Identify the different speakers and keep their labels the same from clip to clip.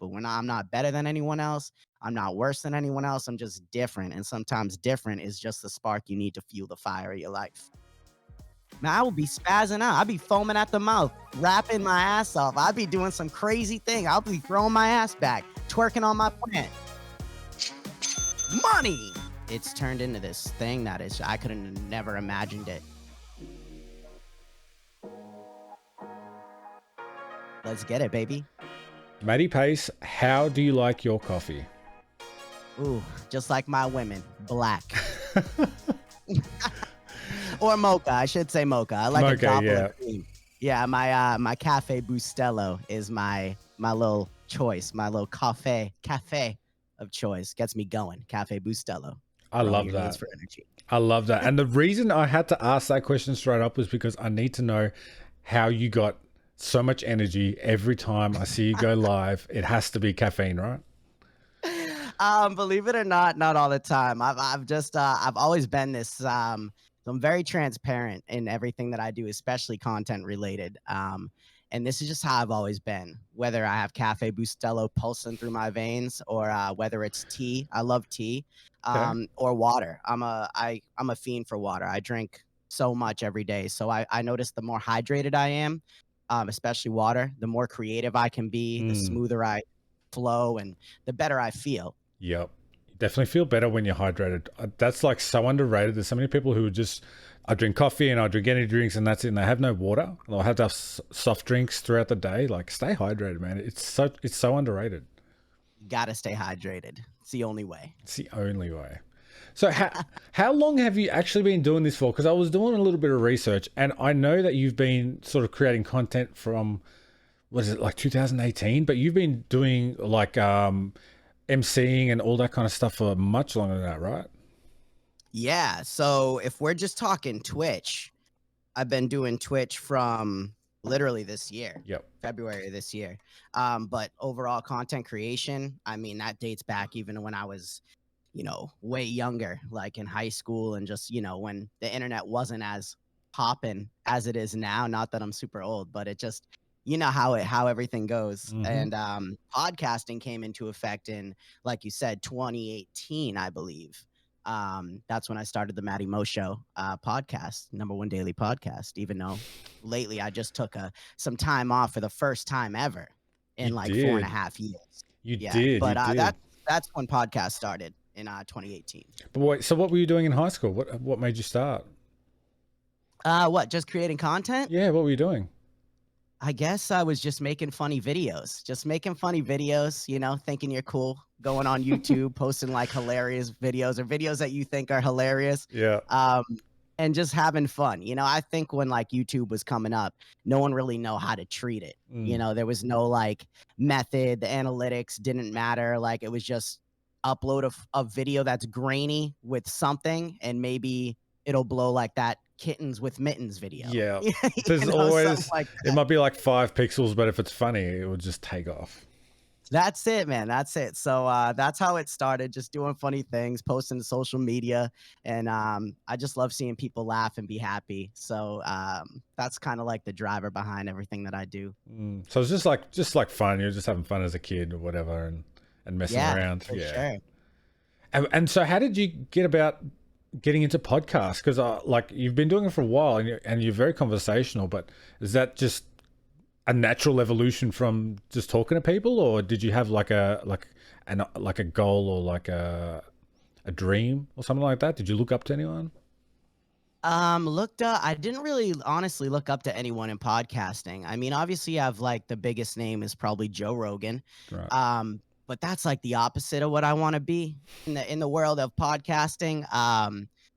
Speaker 1: but I'm not better than anyone else. I'm not worse than anyone else. I'm just different. And sometimes different is just the spark you need to fuel the fire of your life. Man, I will be spazzing out. I'll be foaming at the mouth, rapping my ass off. I'll be doing some crazy thing. I'll be throwing my ass back, twerking on my plant. Money! It's turned into this thing that is, I could have never imagined it. Let's get it, baby.
Speaker 2: Matty Pace, how do you like your coffee?
Speaker 1: Ooh, just like my women, black. Or mocha, I should say mocha. I like
Speaker 2: Mocha,
Speaker 1: a doppler cream. Yeah, my Cafe Bustelo is my little choice, my little cafe of choice. Gets me going. Cafe Bustelo.
Speaker 2: I love that. For energy. I love that. And the reason I had to ask that question straight up was because I need to know how you got so much energy every time I see you go live. It has to be caffeine, right?
Speaker 1: Believe it or not all the time. I've always been this. So I'm very transparent in everything that I do, especially content related. And this is just how I've always been, whether I have Cafe Bustelo pulsing through my veins or whether it's tea. I love tea, or water. I'm a fiend for water. I drink so much every day. So I notice the more hydrated I am, especially water, the more creative I can be, the smoother I flow, and the better I feel.
Speaker 2: Yep. Definitely feel better when you're hydrated. That's like so underrated. There's so many people who just, I drink coffee and I drink energy drinks and that's it. And they have no water. They'll have to have soft drinks throughout the day. Like, stay hydrated, man. It's so underrated.
Speaker 1: Gotta stay hydrated. It's the only way.
Speaker 2: It's the only way. So how long have you actually been doing this for? Because I was doing a little bit of research and I know that you've been sort of creating content from, what is it, like 2018? But you've been doing like MCing and all that kind of stuff for much longer than that, right?
Speaker 1: Yeah. So if we're just talking Twitch, I've been doing Twitch from literally this year.
Speaker 2: Yep.
Speaker 1: February of this year. But overall content creation, I mean, that dates back even when I was, way younger, like in high school and just, when the internet wasn't as popping as it is now. Not that I'm super old, but it just, how everything goes. And podcasting came into effect in, like you said, 2018, I believe. That's when I started the Matty Mo Show podcast, #1 daily podcast, even though lately I just took some time off for the first time ever in 4.5 years.
Speaker 2: You did.
Speaker 1: But that's when podcast started in 2018.
Speaker 2: But wait, so what were you doing in high school? What made you start?
Speaker 1: Just creating content?
Speaker 2: Yeah, what were you doing?
Speaker 1: I guess I was just making funny videos, thinking you're cool, going on YouTube, posting like hilarious videos or videos that you think are hilarious.
Speaker 2: Yeah.
Speaker 1: And just having fun. I think when like YouTube was coming up, no one really know how to treat it. There was no like method. The analytics didn't matter. Like it was just upload a video that's grainy with something and maybe it'll blow like that kittens with mittens video.
Speaker 2: Yeah. There's always, like it might be like 5 pixels, but if it's funny, it will just take off.
Speaker 1: That's it, man. That's it. So that's how it started, just doing funny things, posting to social media. And I just love seeing people laugh and be happy. So that's kind of like the driver behind everything that I do.
Speaker 2: So it's just like fun. You're just having fun as a kid or whatever and messing around.
Speaker 1: Sure.
Speaker 2: And so how did you get about getting into podcasts? Because like you've been doing it for a while and you're very conversational, but is that just a natural evolution from just talking to people, or did you have like a goal or like a dream or something like that? Did you look up to anyone?
Speaker 1: I didn't really honestly look up to anyone in podcasting. I mean, obviously you have like the biggest name is probably Joe Rogan.
Speaker 2: Right.
Speaker 1: But that's like the opposite of what I want to be in the world of podcasting.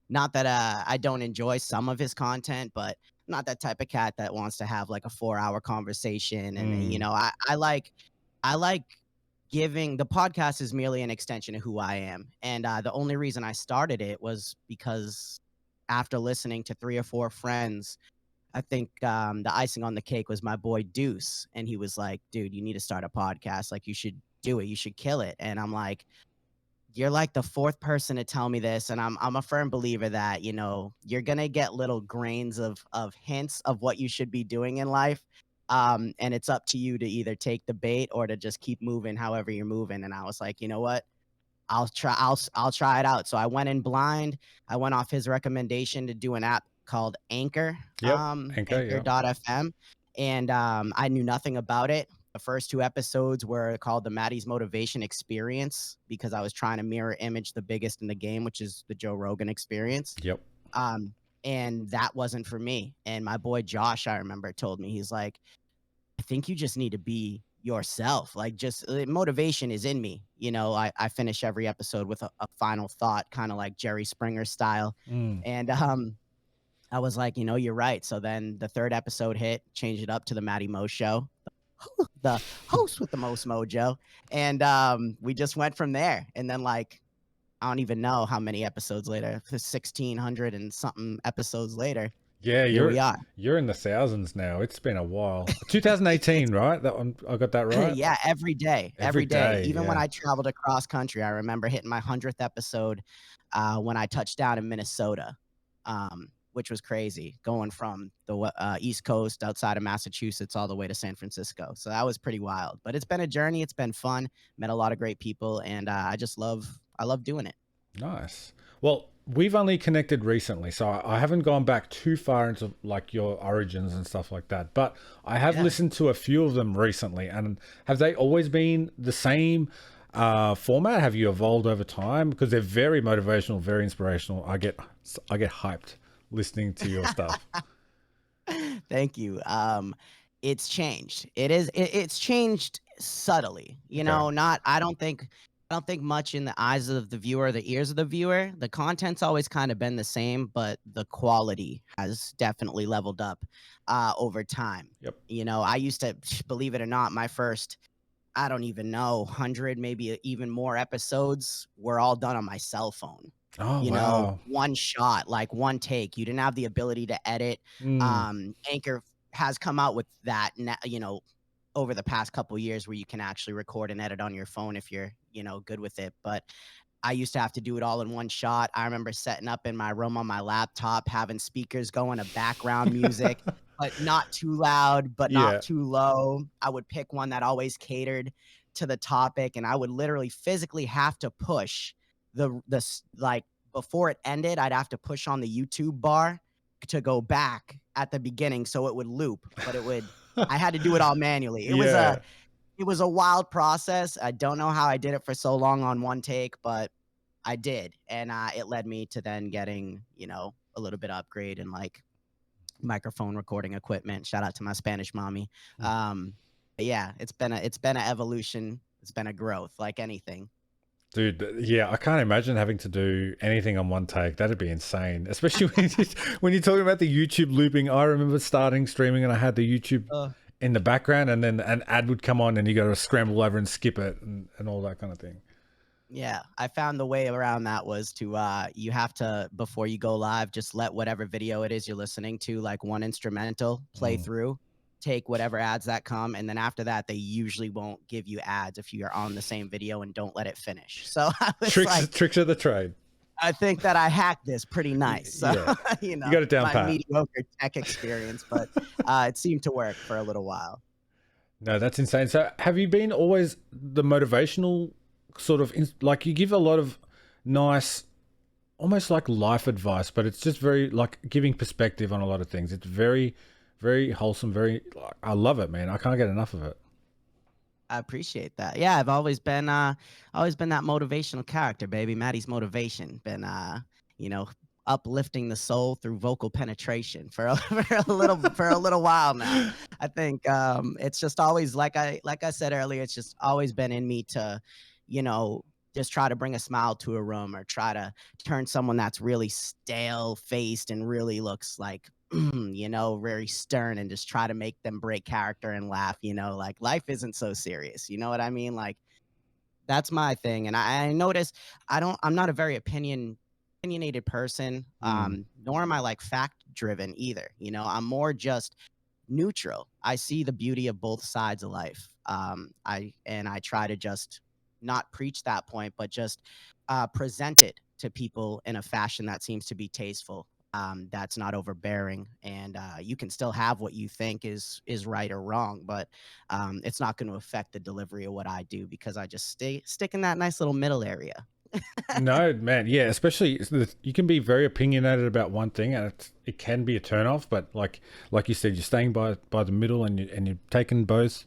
Speaker 1: Not that I don't enjoy some of his content, but not that type of cat that wants to have like a 4-hour conversation. And I like giving, the podcast is merely an extension of who I am. And the only reason I started it was because after listening to 3 or 4 friends, I think the icing on the cake was my boy Deuce. And he was like, dude, you need to start a podcast. Like, you should do it. You should kill it. And I'm like, you're like the 4th person to tell me this. And I'm a firm believer that, you're going to get little grains of hints of what you should be doing in life. And it's up to you to either take the bait or to just keep moving however you're moving. And I was like, you know what? I'll try it out. So I went in blind. I went off his recommendation to do an app called Anchor,
Speaker 2: Yep. Anchor. Yep.
Speaker 1: Anchor.fm. And I knew nothing about it. The first 2 episodes were called the Matty's Motivation Experience because I was trying to mirror image the biggest in the game, which is the Joe Rogan experience.
Speaker 2: Yep.
Speaker 1: And that wasn't for me. And my boy Josh, I remember, told me, he's like, I think you just need to be yourself. Like, just motivation is in me. You know, I finish every episode with a final thought, kind of like Jerry Springer style. And I was like, you know, you're right. So then the 3rd episode hit, changed it up to the Matty Mo Show, the host with the most mojo. And we just went from there. And then, like, I don't even know how many episodes later, 1,600 and something episodes later.
Speaker 2: Yeah,
Speaker 1: here we are.
Speaker 2: You're in the thousands now. It's been a while. 2018, right? That one, I got that right.
Speaker 1: Yeah, every day. Even
Speaker 2: yeah.
Speaker 1: when I traveled across country, I remember hitting my 100th episode when I touched down in Minnesota, which was crazy, going from the East Coast outside of Massachusetts all the way to San Francisco. So that was pretty wild. But it's been a journey. It's been fun. Met a lot of great people, and I love doing it.
Speaker 2: Nice. Well, we've only connected recently, so I haven't gone back too far into like your origins and stuff like that. But I have listened to a few of them recently, and have they always been the same format? Have you evolved over time? Because they're very motivational, very inspirational. I get hyped listening to your stuff.
Speaker 1: Thank you. It's changed. It's changed subtly. You know, I don't think much in the eyes of the viewer, the ears of the viewer. The content's always kind of been the same, but the quality has definitely leveled up over time.
Speaker 2: Yep.
Speaker 1: You know, I used to, believe it or not, my first, I don't even know, 100, maybe even more episodes were all done on my cell phone.
Speaker 2: Oh,
Speaker 1: you
Speaker 2: wow.
Speaker 1: know, one shot, like one take. You didn't have the ability to edit. Anchor has come out with that, you know, over the past couple years where you can actually record and edit on your phone if you're, you know, good with it. But I used to have to do it all in one shot. I remember setting up in my room on my laptop, having speakers going to background music, but not too loud, but not too low. I would pick one that always catered to the topic, and I would literally physically have to push the like, before it ended, I'd have to push on the YouTube bar to go back at the beginning so it would loop, but I had to do it all manually. It was a wild process. I don't know how I did it for so long on one take, but I did. And it led me to then getting, you know, a little bit of upgrade and like microphone recording equipment. Shout out to my Spanish mommy. But yeah, it's been an evolution. It's been a growth, like anything.
Speaker 2: Dude, yeah, I can't imagine having to do anything on one take. That'd be insane, especially when you're talking about the YouTube looping. I remember starting streaming and I had the YouTube in the background, and then an ad would come on and you got to scramble over and skip it and all that kind of thing.
Speaker 1: Yeah, I found the way around that was to you have to, before you go live, just let whatever video it is you're listening to, like one instrumental, play through, take whatever ads that come, and then after that they usually won't give you ads if you're on the same video and don't let it finish. So I was
Speaker 2: tricks of the trade.
Speaker 1: I think that I hacked this pretty nice. So you know,
Speaker 2: you got it down
Speaker 1: my
Speaker 2: pat.
Speaker 1: mediocre tech experience, but it seemed to work for a little while.
Speaker 2: No, that's insane. So have you been always the motivational sort of, like, you give a lot of nice, almost like life advice, but it's just very like giving perspective on a lot of things. It's very, very wholesome. I love it, man. I can't get enough of it.
Speaker 1: I appreciate that. Yeah, I've always been that motivational character, baby. Matty's motivation. Been you know, uplifting the soul through vocal penetration for a little while now. I think it's just always, like I said earlier, it's just always been in me to, you know, just try to bring a smile to a room, or try to turn someone that's really stale faced and really looks like you know, very stern, and just try to make them break character and laugh. You know, like, life isn't so serious. You know what I mean? Like, that's my thing. And I notice I'm not a very opinionated person, nor am I like fact driven either. You know, I'm more just neutral. I see the beauty of both sides of life. I try to just not preach that point, but just present it to people in a fashion that seems to be tasteful. that's not overbearing, and you can still have what you think is right or wrong, but it's not going to affect the delivery of what I do because I just stick in that nice little middle area.
Speaker 2: No, man, yeah, especially you can be very opinionated about one thing, and it can be a turn off. But like you said, you're staying by the middle, and you're taking both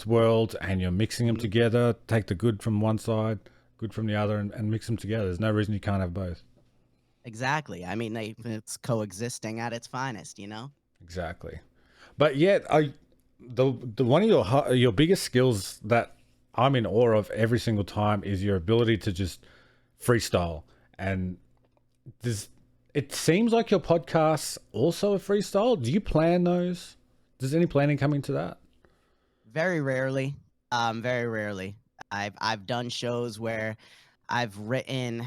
Speaker 2: worlds, and you're mixing them
Speaker 1: Mhm.
Speaker 2: together. Take the good from one side, good from the other, and mix them together. There's no reason you can't have both.
Speaker 1: Exactly. I mean, it's coexisting at its finest, you know?
Speaker 2: Exactly. But yet, the one of your biggest skills that I'm in awe of every single time is your ability to just freestyle. And does it seems like your podcasts also a freestyle? Do you plan those? Does any planning come into that?
Speaker 1: Very rarely. Very rarely. I've done shows where I've written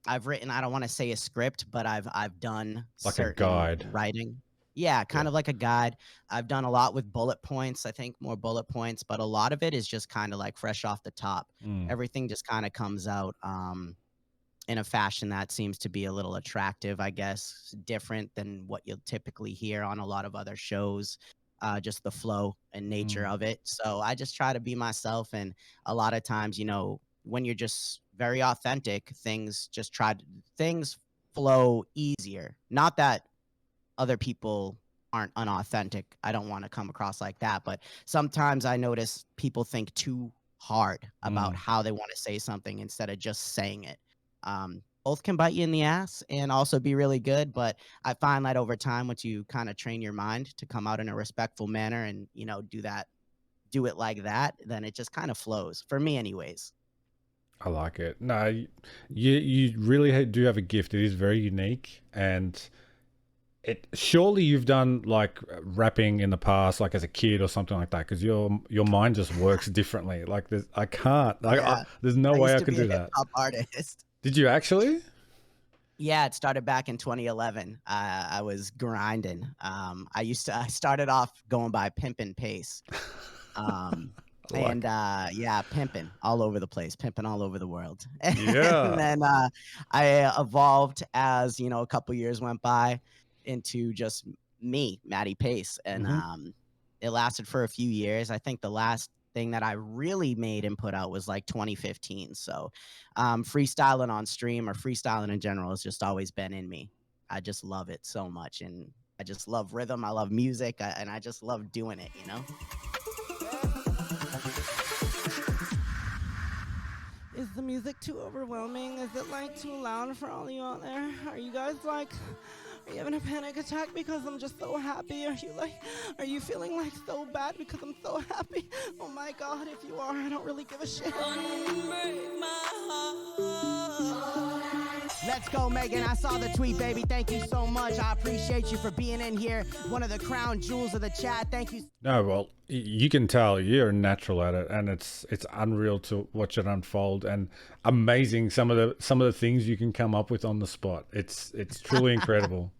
Speaker 1: I don't want to say a script, but I've done
Speaker 2: Like a
Speaker 1: certain
Speaker 2: guide?
Speaker 1: writing. Yeah,
Speaker 2: Yeah.
Speaker 1: kind of like a guide. I've done a lot with bullet points, I think more bullet points, but a lot of it is just kind of like fresh off the top.
Speaker 2: Mm,
Speaker 1: Everything just kind of comes out in a fashion that seems to be a little attractive, I guess, different than what you'll typically hear on a lot of other shows. Just the flow and nature
Speaker 2: mm,
Speaker 1: of it. So I just try to be myself, and a lot of times, when you're just very authentic, things flow easier. Not that other people aren't unauthentic. I don't want to come across like that, but sometimes I notice people think too hard about
Speaker 2: mm.
Speaker 1: how they want to say something instead of just saying it. Both can bite you in the ass and also be really good, but I find that over time, once you kind of train your mind to come out in a respectful manner and do it like that, then it just kind of flows for me, anyways.
Speaker 2: I like it. No, you really do have a gift. It is very unique, and it surely you've done like rapping in the past, like as a kid or something like that, because your mind just works differently. Like I can't.
Speaker 1: Yeah,
Speaker 2: There's no
Speaker 1: I
Speaker 2: way
Speaker 1: used
Speaker 2: I
Speaker 1: to
Speaker 2: could
Speaker 1: be a
Speaker 2: do
Speaker 1: hip
Speaker 2: that.
Speaker 1: hop artist.
Speaker 2: Did you actually?
Speaker 1: Yeah, it started back in 2011. I was grinding. I started off going by Pimpin' Pace. Um, and
Speaker 2: Like,
Speaker 1: yeah, pimping all over the place, pimping all over the world. And
Speaker 2: yeah.
Speaker 1: then I evolved as, a couple years went by into just me, Matty Pace. And
Speaker 2: Hmm.
Speaker 1: it lasted for a few years. I think the last thing that I really made and put out was like 2015. So freestyling on stream or freestyling in general has just always been in me. I just love it so much. And I just love rhythm. I love music. And I just love doing it, you know? Is the music too overwhelming? Is it like too loud for all you out there? Are you guys like, are you having a panic attack because I'm just so happy? Are you feeling like so bad because I'm so happy? Oh my God, if you are, I don't really give a shit. Let's go, Megan. I saw the tweet, baby. Thank you so much. I appreciate you for being in here. One of the crown jewels of the chat. Thank you.
Speaker 2: No, well, you can tell you're a natural at it, and it's unreal to watch it unfold, and amazing some of the things you can come up with on the spot. It's truly incredible.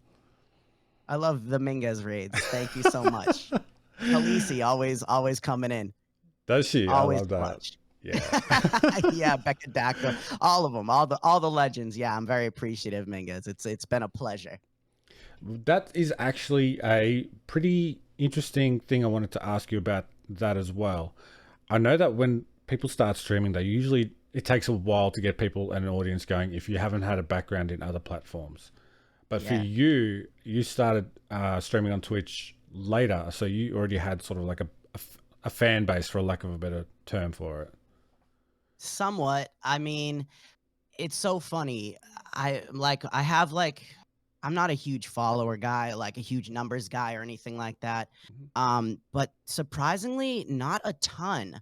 Speaker 1: I love the Minges raids. Thank you so much. Khaleesi always coming in.
Speaker 2: Does she? I
Speaker 1: Always
Speaker 2: love that.
Speaker 1: clutch.
Speaker 2: Yeah.
Speaker 1: Yeah, Becca Dactyl, all of them, all the legends. Yeah, I'm very appreciative, Mingus. It's been a pleasure.
Speaker 2: That is actually a pretty interesting thing I wanted to ask you about that as well. I know that when people start streaming, it takes a while to get people and an audience going if you haven't had a background in other platforms. But for
Speaker 1: Yeah,
Speaker 2: you, you started streaming on Twitch later, so you already had sort of like a fan base, for lack of a better term for it.
Speaker 1: somewhat. I mean, it's so funny. I have like I'm not a huge follower guy, like a huge numbers guy or anything like that.
Speaker 2: Mhm.
Speaker 1: But surprisingly, not a ton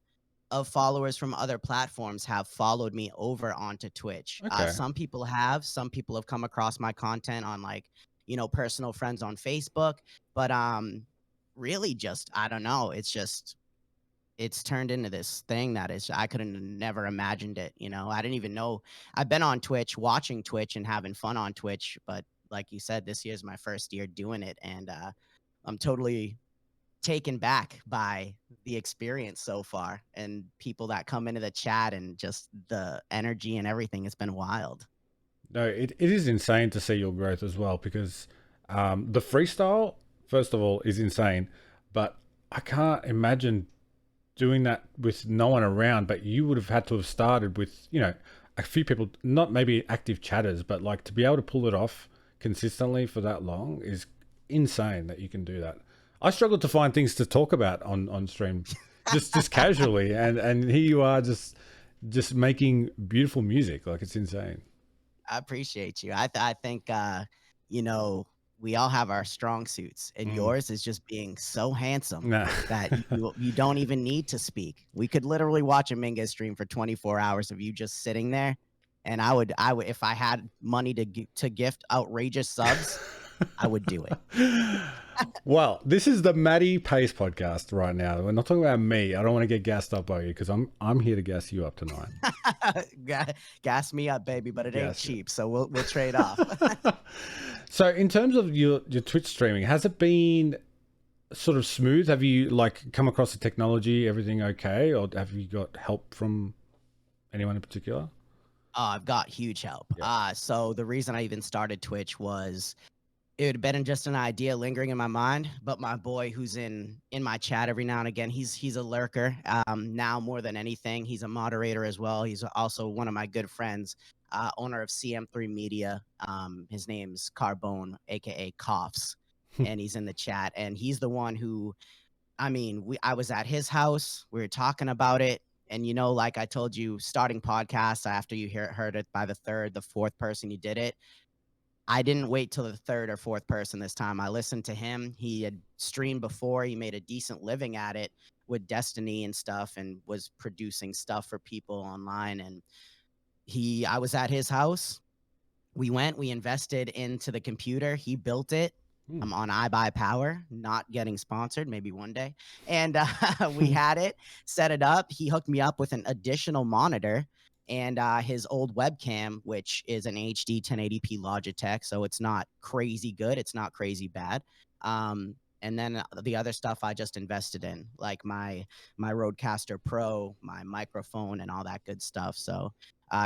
Speaker 1: of followers from other platforms have followed me over onto Twitch.
Speaker 2: Okay.
Speaker 1: Some people have come across my content on like, personal friends on Facebook, but really just I don't know, it's turned into this thing that is I could have never imagined it, I didn't even know I've been on Twitch, watching Twitch and having fun on Twitch, but like you said, this year's my first year doing it, and I'm totally taken back by the experience so far and people that come into the chat and just the energy and everything. It's been wild.
Speaker 2: No, it is insane to see your growth as well because the freestyle, first of all, is insane, but I can't imagine doing that with no one around. But you would have had to have started with, a few people, not maybe active chatters, but like to be able to pull it off consistently for that long is insane that you can do that. I struggle to find things to talk about on stream, just casually, and here you are just making beautiful music. Like it's insane.
Speaker 1: I appreciate you. I think you know, we all have our strong suits, and
Speaker 2: Mm.
Speaker 1: yours is just being so handsome
Speaker 2: Nah.
Speaker 1: that you don't even need to speak. We could literally watch a Minges stream for 24 hours of you just sitting there, and I would if I had money to gift outrageous subs, I would do it.
Speaker 2: Well, this is the Matty Pace podcast right now. We're not talking about me. I don't want to get gassed up by you because I'm here to gas you up tonight.
Speaker 1: Gas me up, baby, but it ain't
Speaker 2: Gas you.
Speaker 1: cheap, so we'll trade off.
Speaker 2: So, in terms of your Twitch streaming, has it been sort of smooth? Have you like come across the technology, everything okay, or have you got help from anyone in particular?
Speaker 1: I've got huge help.
Speaker 2: Yeah.
Speaker 1: So the reason I even started Twitch was it had been just an idea lingering in my mind, but my boy who's in my chat every now and again, he's a lurker. Now more than anything, he's a moderator as well. He's also one of my good friends, owner of CM3 Media. His name's Carbone, aka Coughs, and he's in the chat. And he's the one who, I was at his house, we were talking about it. And like I told you, starting podcasts after you heard it by the third, the fourth person you did it, I didn't wait till the third or fourth person this time. I listened to him. He had streamed before. He made a decent living at it with Destiny and stuff and was producing stuff for people online. And I was at his house. We invested into the computer. He built it. I'm on iBuyPower, not getting sponsored, maybe one day. And we had it, set it up. He hooked me up with an additional monitor and his old webcam, which is an HD 1080p Logitech. So it's not crazy good. It's not crazy bad. And then the other stuff I just invested in, like my Rodecaster Pro, my microphone, and all that good stuff. So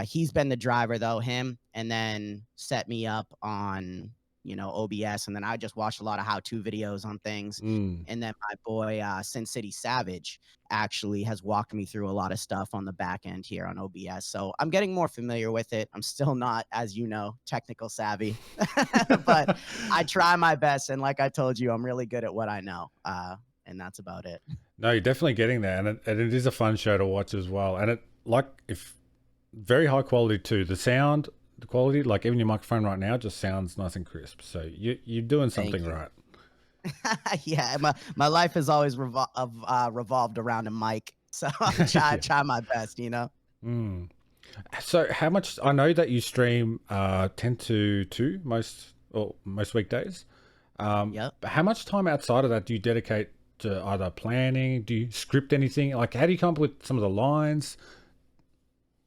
Speaker 1: he's been the driver though, him, and then set me up on OBS, and then I just watched a lot of how-to videos on things. And then my boy Sin City Savage actually has walked me through a lot of stuff on the back end here on OBS. So I'm getting more familiar with it. I'm still not, as you know, technical savvy, but I try my best. And like I told you, I'm really good at what I know. And that's about it.
Speaker 2: No, you're definitely getting there, and it is a fun show to watch as well. And if very high quality too. The sound, the quality, like even your microphone right now, just sounds nice and crisp. So you're doing something right.
Speaker 1: Yeah, my life has always revolved around a mic, so I try my best.
Speaker 2: So how much? I know that you stream 10 to 2 most weekdays.
Speaker 1: Yep.
Speaker 2: But how much time outside of that do you dedicate to either planning? Do you script anything? Like, how do you come up with some of the lines?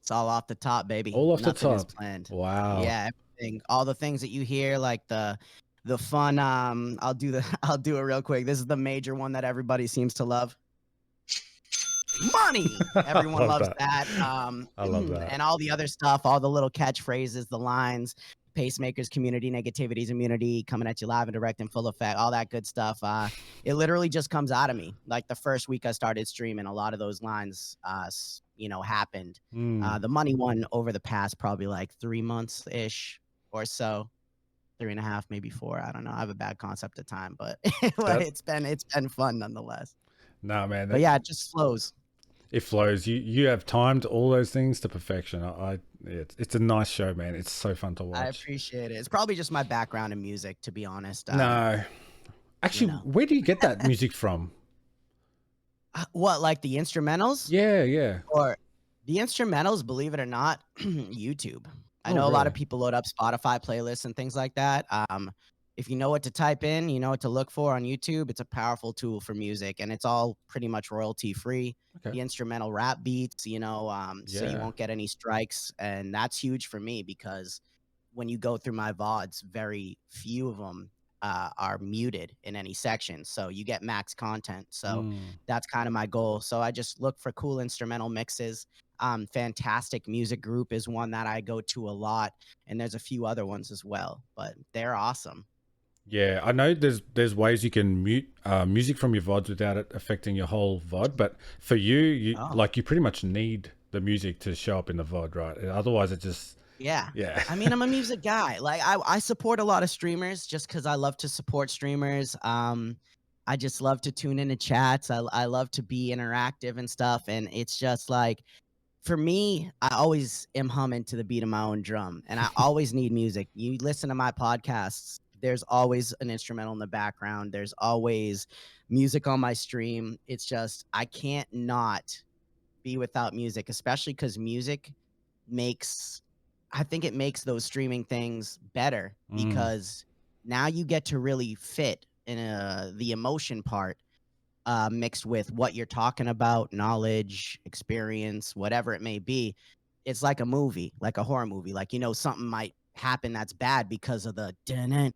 Speaker 1: It's all off the top, baby.
Speaker 2: All off
Speaker 1: Nothing
Speaker 2: the
Speaker 1: is
Speaker 2: top.
Speaker 1: planned.
Speaker 2: Wow.
Speaker 1: Yeah, everything. All the things that you hear, like the fun. I'll do it real quick. This is the major one that everybody seems to love. Money. Everyone loves that.
Speaker 2: I love that.
Speaker 1: And all the other stuff, all the little catchphrases, the lines, pacemakers, community, negativity's immunity, coming at you live and direct and full effect, all that good stuff. It literally just comes out of me. Like the first week I started streaming, a lot of those lines, happened. The money one over the past probably like 3 months ish or so. 3.5, maybe 4. I don't know. I have a bad concept of time, but it's been fun nonetheless.
Speaker 2: Nah, man.
Speaker 1: But yeah, it just flows.
Speaker 2: It flows. You have timed all those things to perfection. It's a nice show, man. It's so fun to watch.
Speaker 1: I appreciate it. It's probably just my background in music, to be honest.
Speaker 2: No, actually, where do you get that music from?
Speaker 1: What, like the instrumentals?
Speaker 2: Yeah.
Speaker 1: Or the instrumentals, believe it or not, YouTube. I know
Speaker 2: really?
Speaker 1: a lot of people load up Spotify playlists and things like that. If you know what to type in, you know what to look for on YouTube, it's a powerful tool for music, and it's all pretty much royalty free.
Speaker 2: Okay.
Speaker 1: The instrumental rap beats, so you won't get any strikes, and that's huge for me because when you go through my VODs, very few of them are muted in any section, so you get max content. So that's kind of my goal. So I just look for cool instrumental mixes. Fantastic Music Group is one that I go to a lot, and there's a few other ones as well, but they're awesome.
Speaker 2: Yeah, I know there's ways you can mute music from your VODs without it affecting your whole VOD, but for you,
Speaker 1: Oh,
Speaker 2: like you pretty much need the music to show up in the VOD, right? Otherwise, it just
Speaker 1: yeah.
Speaker 2: yeah.
Speaker 1: I mean, I'm a music guy. Like I support a lot of streamers just because I love to support streamers. I just love to tune into chats. I love to be interactive and stuff. And it's just like for me, I always am humming to the beat of my own drum, and I always need music. You listen to my podcasts, there's always an instrumental in the background. There's always music on my stream. It's just I can't not be without music, especially because music makes I think it makes those streaming things better
Speaker 2: Mm,
Speaker 1: because now you get to really fit in the emotion part mixed with what you're talking about, knowledge, experience, whatever it may be. It's like a movie, like a horror movie. Like, something might happen that's bad because of the dun it,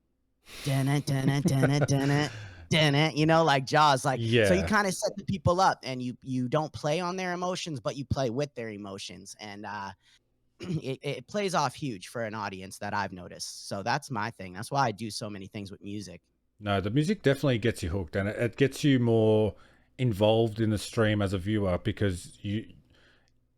Speaker 1: dun it, dun it, dun it, dun it, dun it, like Jaws. Like, so you
Speaker 2: yeah.
Speaker 1: kind of set the people up and you don't play on their emotions, but you play with their emotions. And it plays off huge for an audience that I've noticed. So that's my thing. That's why I do so many things with music.
Speaker 2: No, the music definitely gets you hooked, and it gets you more involved in the stream as a viewer because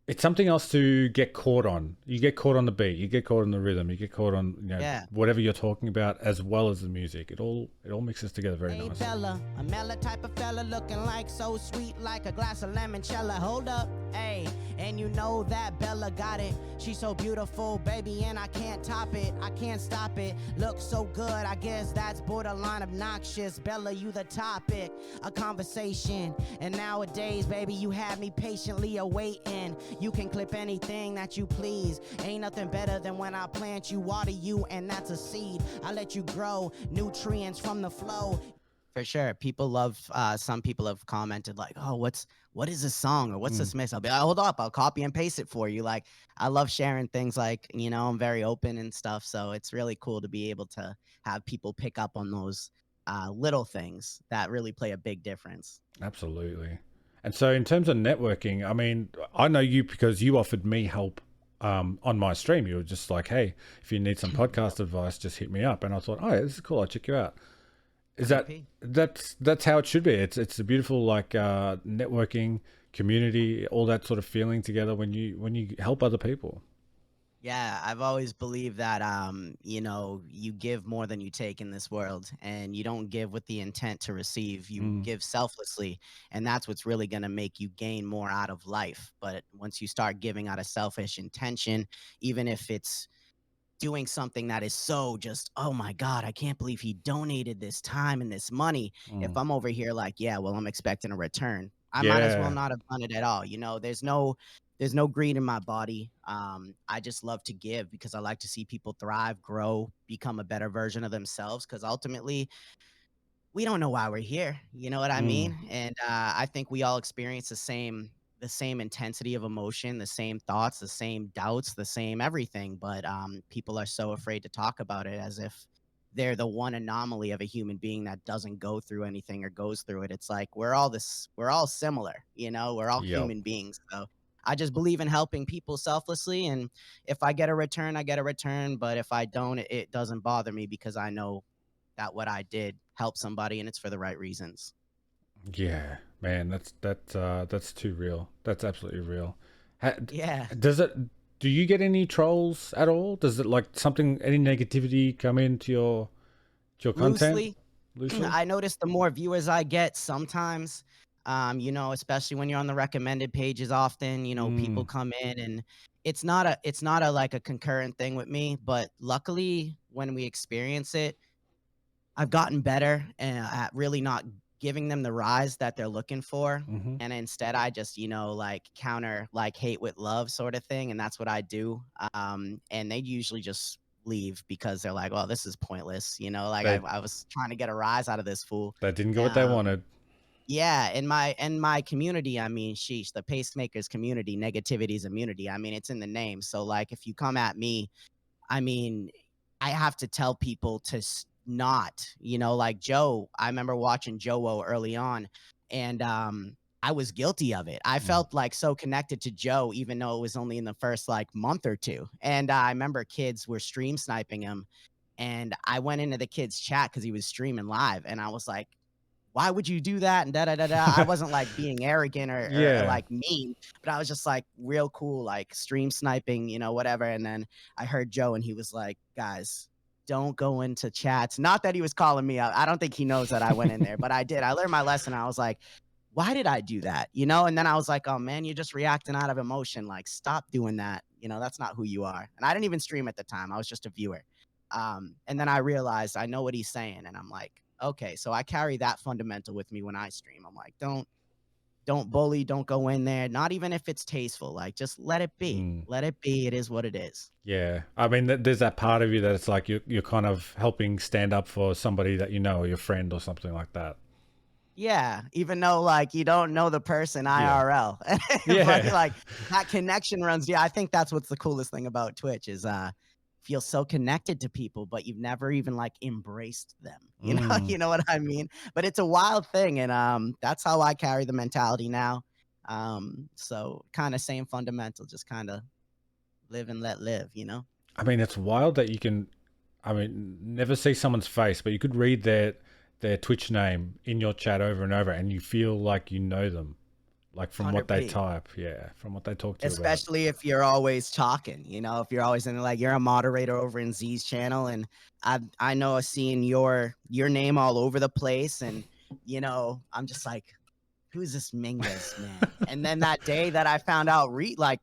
Speaker 2: it's something else to get caught on. You get caught on the beat, you get caught on the rhythm, you get caught on
Speaker 1: Yeah.
Speaker 2: whatever you're talking about as well as the music. It all mixes together very
Speaker 1: Hey
Speaker 2: nice.
Speaker 1: Bella, a mellow type of fella looking like so sweet like a glass of limoncello. Hold up, hey, and you know that Bella got it. She's so beautiful, baby, and I can't top it. I can't stop it. Looks so good, I guess that's borderline obnoxious. Bella, you the topic, a conversation. And nowadays, baby, you have me patiently awaiting. You can clip anything that you please. Ain't nothing better than when I plant you, water you, and that's a seed. I let you grow, nutrients from the flow. For sure. People love some people have commented like, "Oh, what is this song or what's
Speaker 2: Mm,
Speaker 1: this mix?" I'll be, "Oh, hold up, I'll copy and paste it for you." Like I love sharing things like, I'm very open and stuff, so it's really cool to be able to have people pick up on those little things that really play a big difference.
Speaker 2: absolutely. And so, in terms of networking, I mean, I know you because you offered me help on my stream. You were just like, "Hey, if you need some podcast advice, just hit me up." And I thought, "Oh, yeah, this is cool. I'll check you out." Is
Speaker 1: MVP.
Speaker 2: that's how it should be? It's a beautiful like networking community, all that sort of feeling together when you help other people.
Speaker 1: Yeah, I've always believed that you give more than you take in this world, and you don't give with the intent to receive. You
Speaker 2: Mm,
Speaker 1: give selflessly, and that's what's really going to make you gain more out of life. But once you start giving out of selfish intention, even if it's doing something that is so just, oh my God, I can't believe he donated this time and this money. If
Speaker 2: mm.
Speaker 1: I'm over here like, yeah, well, I'm expecting a return, I might as well
Speaker 2: Yeah.
Speaker 1: not have done it at all. There's no greed in my body. I just love to give because I like to see people thrive, grow, become a better version of themselves. Because ultimately, we don't know why we're here. You know what I
Speaker 2: Mm,
Speaker 1: mean? And I think we all experience the same intensity of emotion, the same thoughts, the same doubts, the same everything. But people are so afraid to talk about it as if they're the one anomaly of a human being that doesn't go through anything or goes through it. It's like we're all similar, we're all
Speaker 2: yep.
Speaker 1: human beings. So I just believe in helping people selflessly. And if I get a return, I get a return. But if I don't, it doesn't bother me because I know that what I did helped somebody and it's for the right reasons.
Speaker 2: Yeah, man, that's too real. That's absolutely real.
Speaker 1: Yeah,
Speaker 2: Does it? Do you get any trolls at all? Does it like something? Any negativity come into your content
Speaker 1: loosely.
Speaker 2: loosely?
Speaker 1: I notice the more viewers I get sometimes, especially when you're on the recommended pages often,
Speaker 2: Mm,
Speaker 1: people come in and it's not a like a concurrent thing with me, but luckily when we experience it, I've gotten better at really not giving them the rise that they're looking for.
Speaker 2: hmm.
Speaker 1: And instead, I just, like counter like hate with love sort of thing. And that's what I do. And they usually just leave because they're like, well, this is pointless. Like I,
Speaker 2: They
Speaker 1: I was trying to get a rise out of this fool.
Speaker 2: they didn't get what they
Speaker 1: Um,
Speaker 2: wanted.
Speaker 1: yeah, in my community, I mean, sheesh, the pacemakers community, negativity is immunity. I mean, it's in the name. So like if you come at me, I mean, I have to tell people to not, like Joe. I remember watching Joe early on, and I was guilty of it. I felt like so connected to Joe, even though it was only in the first like month or two. And I remember kids were stream sniping him, and I went into the kid's chat because he was streaming live, and I was like, why would you do that? And da da da da. I wasn't like being arrogant or
Speaker 2: Yeah.
Speaker 1: like mean, but I was just like real cool, like stream sniping, whatever. And then I heard Joe, and he was like, guys, don't go into chats. Not that he was calling me out. I don't think he knows that I went in there, but I did. I learned my lesson. I was like, why did I do that? And then I was like, oh man, you're just reacting out of emotion. Like, stop doing that. That's not who you are. And I didn't even stream at the time. I was just a viewer. And then I realized I know what he's saying. And I'm like, okay, so I carry that fundamental with me when I stream. I'm like, don't bully, don't go in there. Not even if it's tasteful. Like, just let it be. Let it be. It is what it is.
Speaker 2: Yeah. I mean, there's that part of you that it's like you're kind of helping stand up for somebody that or your friend or something like that.
Speaker 1: Yeah, even though like you don't know the person IRL.
Speaker 2: Yeah.
Speaker 1: But like that connection runs. Yeah, I think that's what's the coolest thing about Twitch is feel so connected to people, but you've never even like embraced them. You know what I mean? But it's a wild thing, and that's how I carry the mentality now. So kind of same fundamental, just kind of live and let live,
Speaker 2: I mean, it's wild that you can, never see someone's face, but you could read their Twitch name in your chat over and over, and you feel like you know them, like from 100%. What they type, from what they talk to you about.
Speaker 1: Especially if you're always talking, if you're always in like you're a moderator over in Z's channel, and I know seeing your name all over the place, and I'm just like, who's this Minges man? And then that day that I found out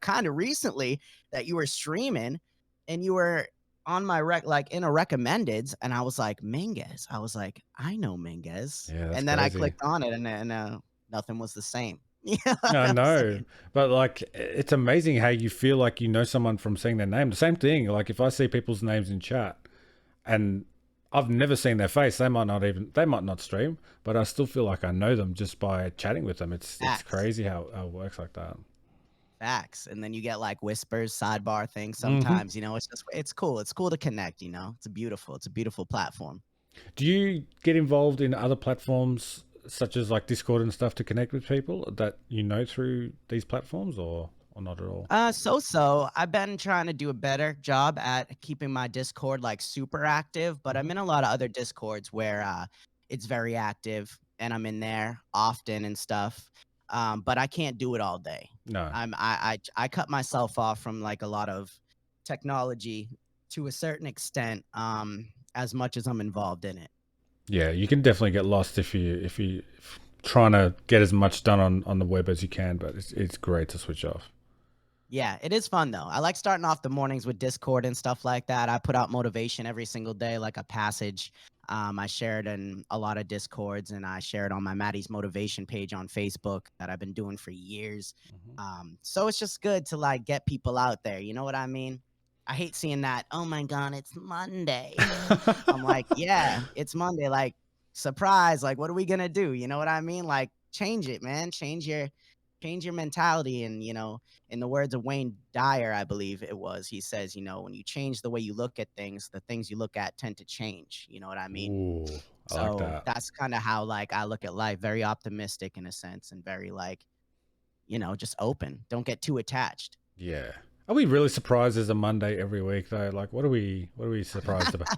Speaker 1: kind of recently that you were streaming and you were on my in a recommendeds, and I was like, Minges. I was like, I know Minges.
Speaker 2: Yeah,
Speaker 1: and then
Speaker 2: crazy.
Speaker 1: I clicked on it, and nothing was the same.
Speaker 2: I know, but like it's amazing how you feel like you know someone from seeing their name. The same thing, like if I see people's names in chat and I've never seen their face, they might not stream, but I still feel like I know them just by chatting with them. It's crazy how it works like that.
Speaker 1: Facts. And then you get like whispers, sidebar things sometimes. It's cool. It's cool to connect. It's a beautiful platform.
Speaker 2: Do you get involved in other platforms such as like Discord and stuff to connect with people that through these platforms, or not at all?
Speaker 1: So I've been trying to do a better job at keeping my Discord like super active, but I'm in a lot of other Discords where it's very active and I'm in there often and stuff. But I can't do it all day.
Speaker 2: No.
Speaker 1: I cut myself off from like a lot of technology to a certain extent, as much as I'm involved in it.
Speaker 2: Yeah, you can definitely get lost if you trying to get as much done on the web as you can, but it's great to switch off.
Speaker 1: Yeah, it is fun though. I like starting off the mornings with Discord and stuff like that. I put out motivation every single day, like a passage. I share it in a lot of Discords, and I share it on my Matty's Motivation page on Facebook that I've been doing for years. So it's just good to like get people out there. You know what I mean? I hate seeing that, oh my God, it's Monday. I'm like, yeah, it's Monday. Like, surprise. Like, what are we going to do? You know what I mean? Like, change it, man. Change your mentality. And, in the words of Wayne Dyer, I believe it was, he says, when you change the way you look at things, the things you look at tend to change. You know what I mean?
Speaker 2: Ooh, I like that.
Speaker 1: That's kind of how like I look at life, very optimistic in a sense, and very like, just open. Don't get too attached.
Speaker 2: Yeah. Are we really surprised there's a Monday every week though? Like, what are we surprised about?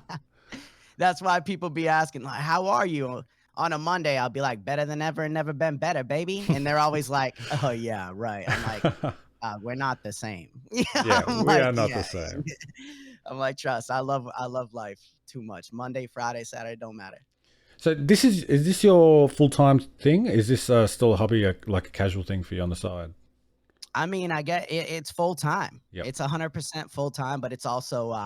Speaker 1: That's why people be asking, like, how are you? On a Monday, I'll be like, better than ever and never been better, baby. And they're always like, oh yeah, right. I'm like, we're not the same.
Speaker 2: Yeah, we are not the same.
Speaker 1: I'm like, trust, I love life too much. Monday, Friday, Saturday, don't matter.
Speaker 2: So is this your full-time thing? Is this still a hobby, like a casual thing for you on the side?
Speaker 1: I mean, I get it, it's full time.
Speaker 2: Yep.
Speaker 1: It's 100% full time, but it's also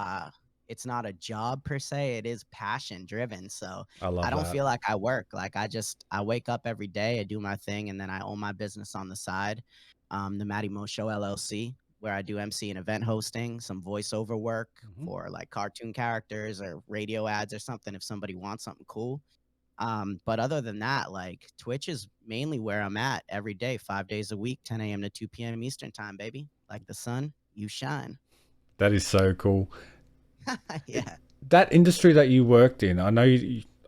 Speaker 1: it's not a job per se. It is passion driven. So I don't feel like I work. Like I wake up every day, I do my thing, and then I own my business on the side. The Matty Mo Show LLC, where I do MC and event hosting, some voiceover work for like cartoon characters or radio ads or something if somebody wants something cool. But other than that, like Twitch is mainly where I'm at every day, 5 days a week, 10 a.m. to 2 p.m. Eastern time, baby. Like the sun, you shine.
Speaker 2: That is so cool.
Speaker 1: Yeah.
Speaker 2: That industry that you worked in, I know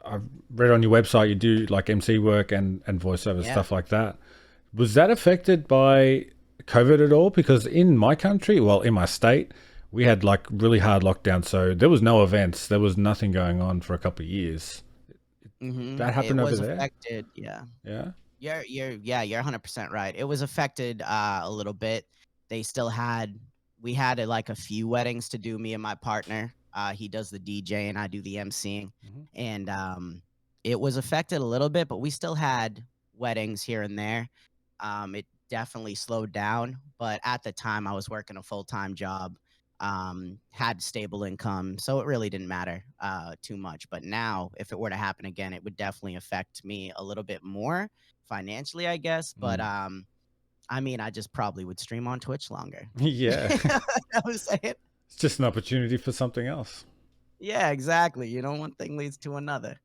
Speaker 2: I've read on your website you do like MC work and voiceover, stuff like that. Was that affected by COVID at all? Because in my country, well, in my state, we had like really hard lockdown, so there was no events. There was nothing going on for a couple of years. That
Speaker 1: It
Speaker 2: happened over
Speaker 1: was
Speaker 2: there?
Speaker 1: affected. Yeah.
Speaker 2: Yeah.
Speaker 1: You're 100% right. It was affected a little bit. They still had we had like a few weddings to do, me and my partner. He does the DJ and I do the emceeing.
Speaker 2: Hmm.
Speaker 1: And it was affected a little bit, but we still had weddings here and there. It definitely slowed down, but at the time I was working a full-time job, had stable income, so it really didn't matter too much. But now, if it were to happen again, it would definitely affect me a little bit more financially, I guess. But
Speaker 2: Mm.
Speaker 1: I mean, I just probably would stream on Twitch longer.
Speaker 2: Yeah.
Speaker 1: I was saying,
Speaker 2: It's just an opportunity for something else.
Speaker 1: yeah, exactly. One thing leads to another.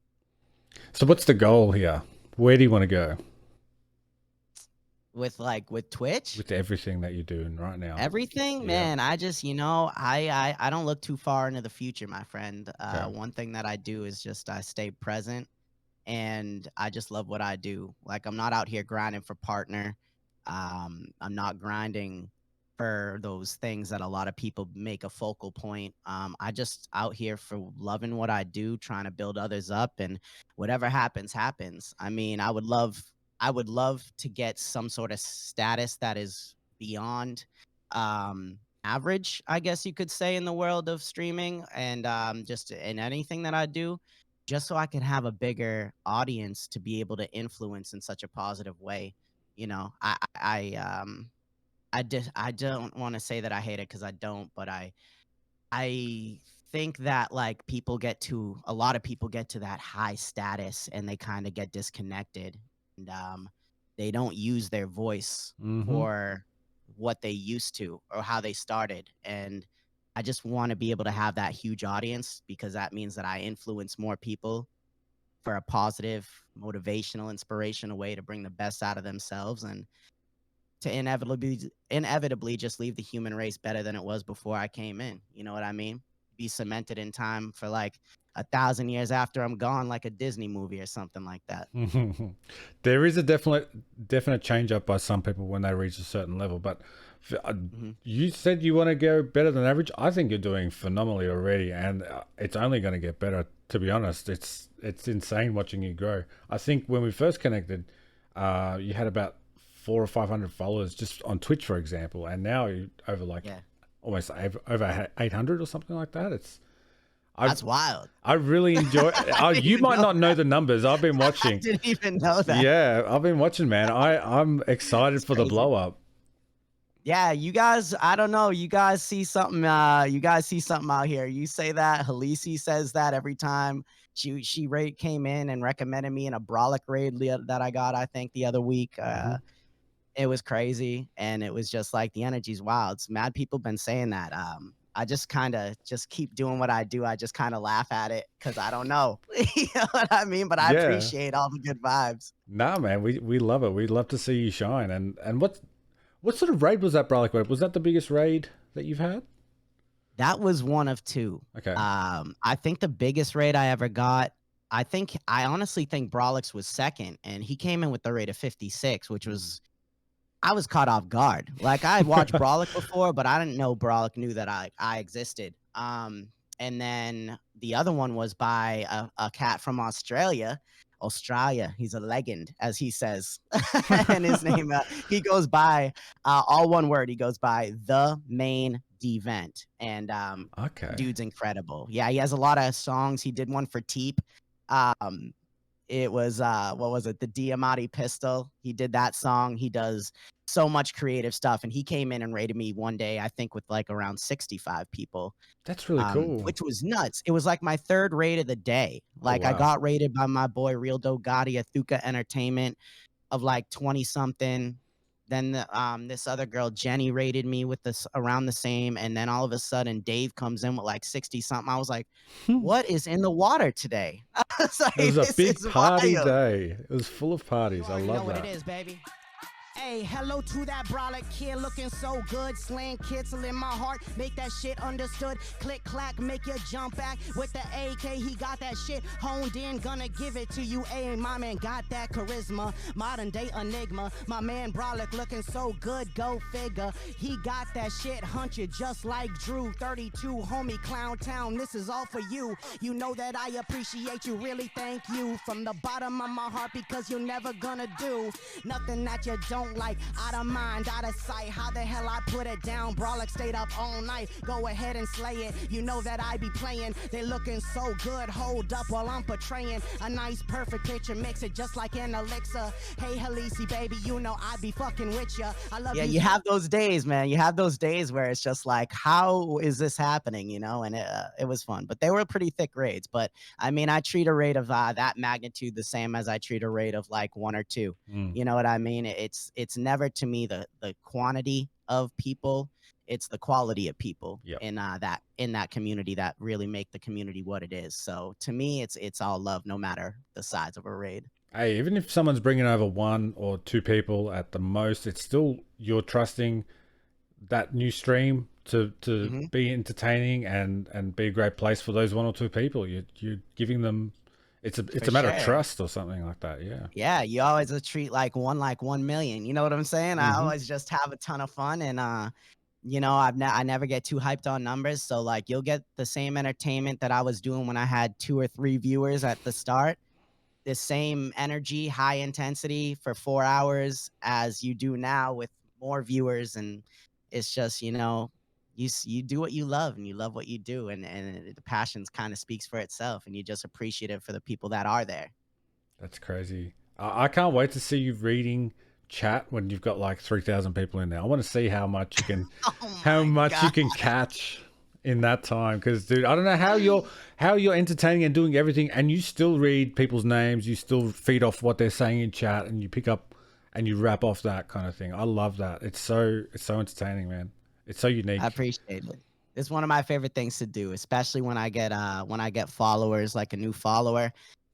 Speaker 2: So what's the goal here? Where do you want to go
Speaker 1: With Twitch,
Speaker 2: with everything that you're doing right now?
Speaker 1: everything,
Speaker 2: Yeah.
Speaker 1: man. I just, I don't look too far into the future, my friend.
Speaker 2: Okay.
Speaker 1: One thing that I do is just I stay present, and I just love what I do. Like, I'm not out here grinding for partner. I'm not grinding for those things that a lot of people make a focal point. I just out here for loving what I do, trying to build others up, and whatever happens, happens. I mean, I would love to get some sort of status that is beyond average, I guess you could say, in the world of streaming, and just in anything that I do, just so I can have a bigger audience to be able to influence in such a positive way. I don't want to say that I hate it, because I don't, but I think that, like, a lot of people get to that high status and they kind of get disconnected, and they don't use their voice
Speaker 2: Mm-hmm.
Speaker 1: for what they used to or how they started. And I just want to be able to have that huge audience, because that means that I influence more people for a positive, motivational, inspirational way to bring the best out of themselves, and to inevitably just leave the human race better than it was before I came in. You know what I mean? Be cemented in time for like 1,000 years after I'm gone, like a Disney movie or something like that.
Speaker 2: There is a definite change up by some people when they reach a certain level, but
Speaker 1: Hmm.
Speaker 2: you said you want to go better than average. I think you're doing phenomenally already, and it's only going to get better. To be honest, it's insane watching you grow. I think when we first connected, you had about 400 or 500 followers just on Twitch, for example, and now you're over like
Speaker 1: Yeah,
Speaker 2: almost over 800 or something like that. I
Speaker 1: that's wild.
Speaker 2: I really enjoy.
Speaker 1: I didn't
Speaker 2: You
Speaker 1: even
Speaker 2: might
Speaker 1: know
Speaker 2: not know the numbers. I've been
Speaker 1: that. I
Speaker 2: watching.
Speaker 1: didn't even know that.
Speaker 2: Yeah, I've been watching, man. I'm excited
Speaker 1: It's
Speaker 2: for the
Speaker 1: crazy.
Speaker 2: blow up.
Speaker 1: Yeah, you guys, I don't know. You guys see something out here. You say that. Halisi says that every time. She came in and recommended me in a Brolic raid that I got, I think, the other week.
Speaker 2: Hmm.
Speaker 1: It was crazy, and it was just like the energy's wild. It's mad people been saying that. I just kind of just keep doing what I do. I just kind of laugh at it because I don't know. You know what I mean? But I
Speaker 2: Yeah.
Speaker 1: appreciate all the good vibes.
Speaker 2: Nah, man. We love it. We'd love to see you shine. And what sort of raid was that, Brolic Web? Was that the biggest raid that you've had?
Speaker 1: That was one of two.
Speaker 2: Okay.
Speaker 1: I think the biggest raid I ever got, I honestly think Brolix was second, and he came in with the rate of 56, which was, I was caught off guard. Like, I had watched Brolic before, but I didn't know Brolic knew that I existed. And then the other one was by a cat from Australia. Australia. He's a legend, as he says. And his name, he goes by, all one word, he goes by the main Devent. And
Speaker 2: Okay.
Speaker 1: dude's incredible. Yeah, he has a lot of songs. He did one for Teep. Um, it was what was it? The Diamante Pistol. He did that song. He does so much creative stuff, and he came in and rated me one day, I think, with like around 65 people,
Speaker 2: That's really cool.
Speaker 1: which was nuts. It was like my third raid of the day.
Speaker 2: Oh
Speaker 1: Like, I
Speaker 2: wow.
Speaker 1: got rated by my boy Real Do Gotti at Thuka Entertainment of like 20 something. Then this other girl Jenny rated me with this around the same, and then all of a sudden Dave comes in with like 60 something. I was like, what is in the water today? I was
Speaker 2: It
Speaker 1: like,
Speaker 2: was a
Speaker 1: this
Speaker 2: big
Speaker 1: is
Speaker 2: party
Speaker 1: wild.
Speaker 2: day. It was full of
Speaker 1: You
Speaker 2: parties. I
Speaker 1: already know
Speaker 2: love
Speaker 1: what it
Speaker 2: that.
Speaker 1: is, baby. Hey, hello to that brolic kid looking so good. Slang kitzel in my heart, make that shit understood. Click clack, make you jump back with the AK. He got that shit honed in, gonna give it to you. Hey, my man got that charisma, modern day enigma. My man brolic looking so good, go figure. He got that shit hunted just like Drew. 32 homie Clown Town, this is all for you. You know that I appreciate you, really thank you from the bottom of my heart, because you're never gonna do nothing that you don't like. Out of mind, out of sight, how the hell I put it down? Brolic stayed up all night, go ahead and slay it. You know that I be playing, they looking so good. Hold up while I'm portraying a nice perfect picture, mix it just like an elixir. Hey Halisi baby, you know I be fucking with ya. I love you. Yeah, you have those days, man. You have those days where it's just like, how is this happening, you know? And it was fun, but they were pretty thick raids. But I mean, I treat a raid of that magnitude the same as I treat a raid of like 1 or 2. You know what I mean? It's never to me the quantity of people, it's the quality of people in that community that really make the community what it is. So to me, it's all love, no matter the size of a raid.
Speaker 2: Hey, even if someone's bringing over 1 or 2 people at the most, it's still, you're trusting that new stream to be entertaining and be a great place for those 1 or 2 people. You're giving them. It's a matter of trust or something like that.
Speaker 1: Yeah, you always treat like 1 million. You know what I'm saying? I always just have a ton of fun, and you know, I never get too hyped on numbers. So like, you'll get the same entertainment that I was doing when I had 2 or 3 viewers at the start. The same energy, high intensity for 4 hours as you do now with more viewers, and it's just, you know, you do what you love, and you love what you do, and the passion kind of speaks for itself, and you're just appreciative for the people that are there.
Speaker 2: That's crazy. I can't wait to see you reading chat when you've got like 3,000 people in there. I want to see how much you can you can catch in that time, because dude, I don't know how you're entertaining and doing everything, and you still read people's names, you still feed off what they're saying in chat, and you pick up and you wrap off that kind of thing. I love that. It's so entertaining, man. It's so unique.
Speaker 1: I appreciate it. It's one of my favorite things to do, especially when I get followers, like a new follower.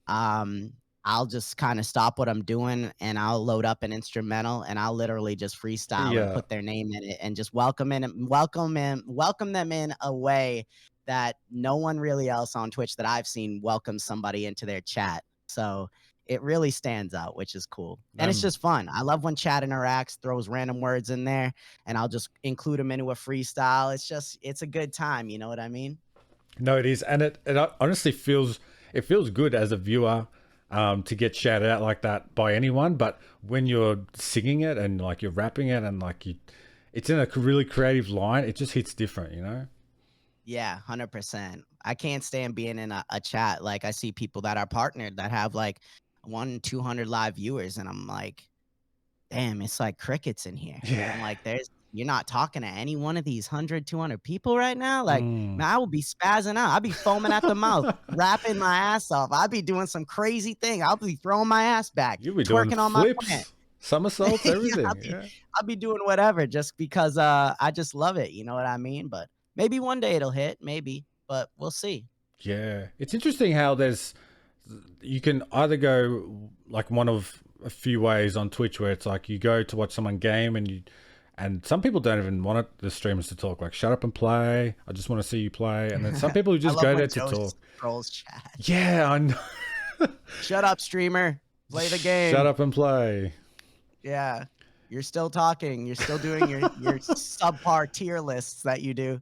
Speaker 1: I'll just kind of stop what I'm doing, and I'll load up an instrumental, and I'll literally just freestyle and put their name in it, and just welcome them in a way that no one really else on Twitch that I've seen welcomes somebody into their chat. So it really stands out, which is cool. And it's just fun. I love when chat interacts, throws random words in there, and I'll just include them into a freestyle. It's a good time. You know what I mean?
Speaker 2: No, it is. And it honestly feels good as a viewer to get shouted out like that by anyone. But when you're singing it and like you're rapping it and like it's in a really creative line, it just hits different, you know?
Speaker 1: Yeah, 100%. I can't stand being in a chat. Like, I see people that are partnered that have like 100-200 live viewers, and I'm like, damn, it's like crickets in here.
Speaker 2: Yeah.
Speaker 1: I'm like, you're not talking to any one of these 100-200 people right now. Like, man, I will be spazzing out. I'll be foaming at the mouth, rapping my ass off. I'll be doing some crazy thing. I'll be throwing my ass back.
Speaker 2: You'll be doing
Speaker 1: on
Speaker 2: flips,
Speaker 1: my plant.
Speaker 2: somersaults, everything.
Speaker 1: I'll be doing whatever just because I just love it. You know what I mean? But maybe one day it'll hit, maybe, but we'll see.
Speaker 2: Yeah. It's interesting how you can either go like one of a few ways on Twitch, where it's like you go to watch someone game, and some people don't even want the streamers to talk, like shut up and play. I just want to see you play. And then some people who just go there to talk.
Speaker 1: Trolls chat.
Speaker 2: Yeah, I know.
Speaker 1: Shut up, streamer. Play the game.
Speaker 2: Shut up and play.
Speaker 1: Yeah. You're still talking. You're still doing your subpar tier lists that you do.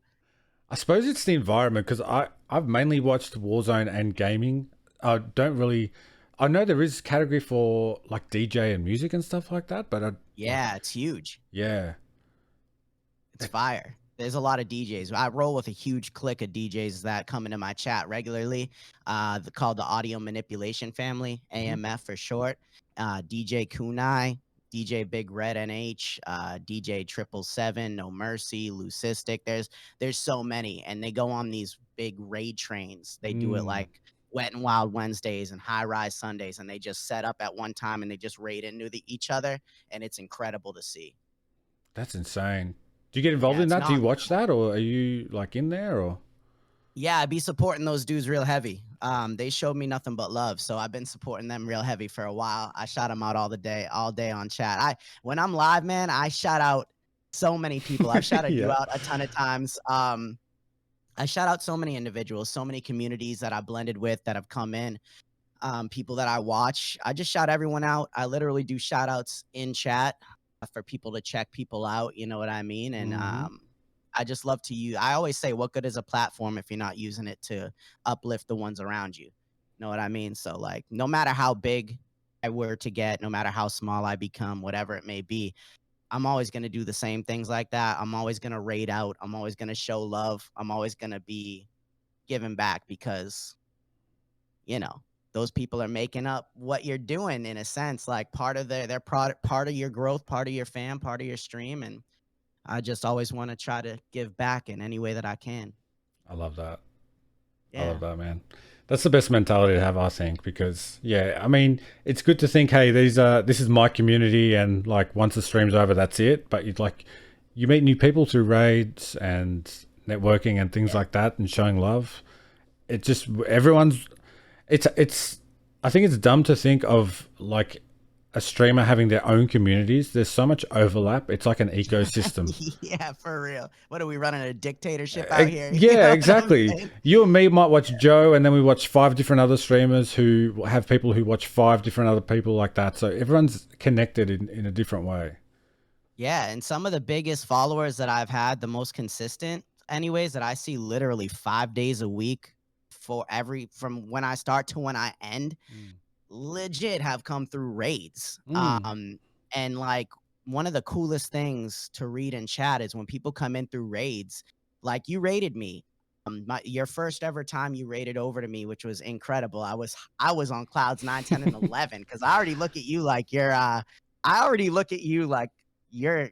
Speaker 2: I suppose it's the environment, because I've mainly watched Warzone and gaming. I know there is category for like DJ and music and stuff like that, but
Speaker 1: it's huge.
Speaker 2: Yeah.
Speaker 1: It's fire. There's a lot of DJs. I roll with a huge clique of DJs that come into my chat regularly, called the Audio Manipulation Family, AMF for short. DJ Kunai, DJ Big Red NH, DJ 777, No Mercy, Lucistic. There's so many, and they go on these big raid trains. They do it like Wet and Wild Wednesdays and High Rise Sundays, and they just set up at one time and they just raid into each other, and it's incredible to see.
Speaker 2: That's insane. Do you get involved in that? Do you watch that, or are you like in there, or?
Speaker 1: Yeah, I'd be supporting those dudes real heavy. They showed me nothing but love, so I've been supporting them real heavy for a while. I shout them out all day on chat. When I'm live, man, I shout out so many people. I've shouted you
Speaker 2: Yeah.
Speaker 1: out a ton of times. I shout out so many individuals, so many communities that I blended with that have come in, people that I watch. I just shout everyone out. I literally do shout outs in chat for people to check people out. You know what I mean? And
Speaker 2: Hmm.
Speaker 1: I just love to use. I always say, what good is a platform if you're not using it to uplift the ones around you? Know what I mean? So like, no matter how big I were to get, no matter how small I become, whatever it may be, I'm always going to do the same things like that. I'm always going to raid out. I'm always going to show love. I'm always going to be giving back because, you know, those people are making up what you're doing in a sense, like part of their product, part of your growth, part of your fam, part of your stream. And I just always want to try to give back in any way that I can.
Speaker 2: I love that. I love
Speaker 1: Yeah.
Speaker 2: that, man. That's the best mentality to have, I think, because yeah, I mean, it's good to think, hey, this is my community, and like once the stream's over, that's it. But you meet new people through raids and networking and things
Speaker 1: Yeah.
Speaker 2: like that, and showing love. It just everyone's. It's. I think it's dumb to think of like a streamer having their own communities. There's so much overlap. It's like an ecosystem.
Speaker 1: Yeah, for real. What are we running a dictatorship out here? You
Speaker 2: Yeah,
Speaker 1: know what I'm
Speaker 2: exactly.
Speaker 1: saying?
Speaker 2: You and me might watch Joe, and then we watch five different other streamers who have people who watch five different other people like that. So everyone's connected in a different way.
Speaker 1: Yeah, and some of the biggest followers that I've had, the most consistent, anyways, that I see literally 5 days a week from when I start to when I end,
Speaker 2: Mm.
Speaker 1: legit have come through raids.
Speaker 2: Mm.
Speaker 1: And like one of the coolest things to read in chat is when people come in through raids, like you raided me. Your first ever time you raided over to me, which was incredible. I was on clouds 9, 10, and 11 because I already look at you like I already look at you like you're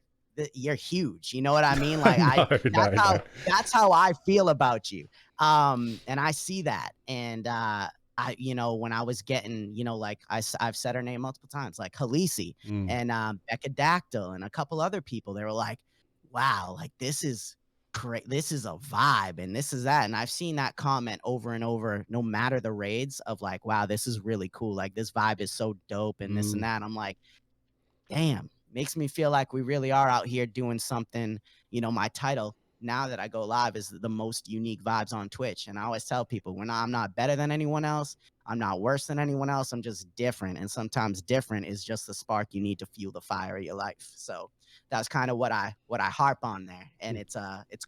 Speaker 1: you're huge. You know what I mean? Like
Speaker 2: No, no, no.
Speaker 1: that's how I feel about you. And I see that. And when I was getting, like I've said her name multiple times, like Halisi
Speaker 2: Mm.
Speaker 1: and Becca Dactyl and a couple other people. They were like, wow, like this is great. This is a vibe and this is that. And I've seen that comment over and over, no matter the raids of like, wow, this is really cool. Like this vibe is so dope and this and
Speaker 2: Mm.
Speaker 1: that. I'm like, damn, makes me feel like we really are out here doing something. My title now that I go live is the most unique vibes on Twitch. And I always tell people I'm not better than anyone else. I'm not worse than anyone else. I'm just different. And sometimes different is just the spark you need to fuel the fire of your life. So that's kind of what I harp on there. And it's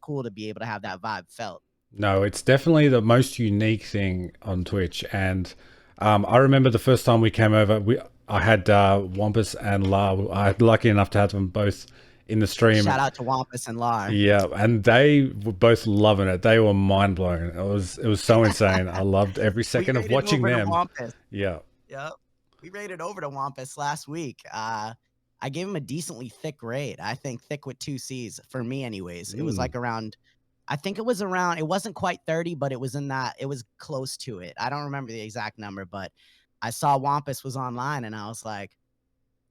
Speaker 1: cool to be able to have that vibe felt.
Speaker 2: No, it's definitely the most unique thing on Twitch. And I remember the first time we came over, I had Wampus and La. I had lucky enough to have them both in the stream.
Speaker 1: Shout out to Wampus and Lar.
Speaker 2: Yeah, and they were both loving it. They were mind blown. It was so insane. I loved every
Speaker 1: We
Speaker 2: second of
Speaker 1: raided
Speaker 2: watching
Speaker 1: over to
Speaker 2: them.
Speaker 1: Wampus.
Speaker 2: Yeah.
Speaker 1: Yep. We raided over to Wampus last week. I gave him a decently thick raid. I think thick with 2 C's for me anyways. It was
Speaker 2: Mm.
Speaker 1: like around I think it was around it wasn't quite 30, but it was close to it. I don't remember the exact number, but I saw Wampus was online and I was like,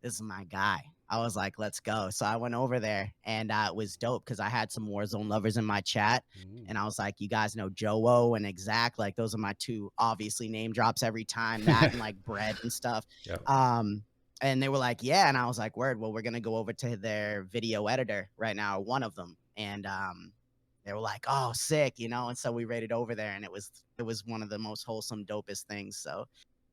Speaker 1: this is my guy. I was like, let's go. So I went over there and it was dope because I had some Warzone lovers in my chat.
Speaker 2: Mm.
Speaker 1: And I was like, you guys know Joe and Exact. Like, those are my two obviously name drops every time. That and like Bread and stuff.
Speaker 2: Yeah.
Speaker 1: And they were like, yeah. And I was like, word, well, we're going to go over to their video editor right now, one of them. And they were like, oh, sick, And so we raided over there and it was one of the most wholesome, dopest things. So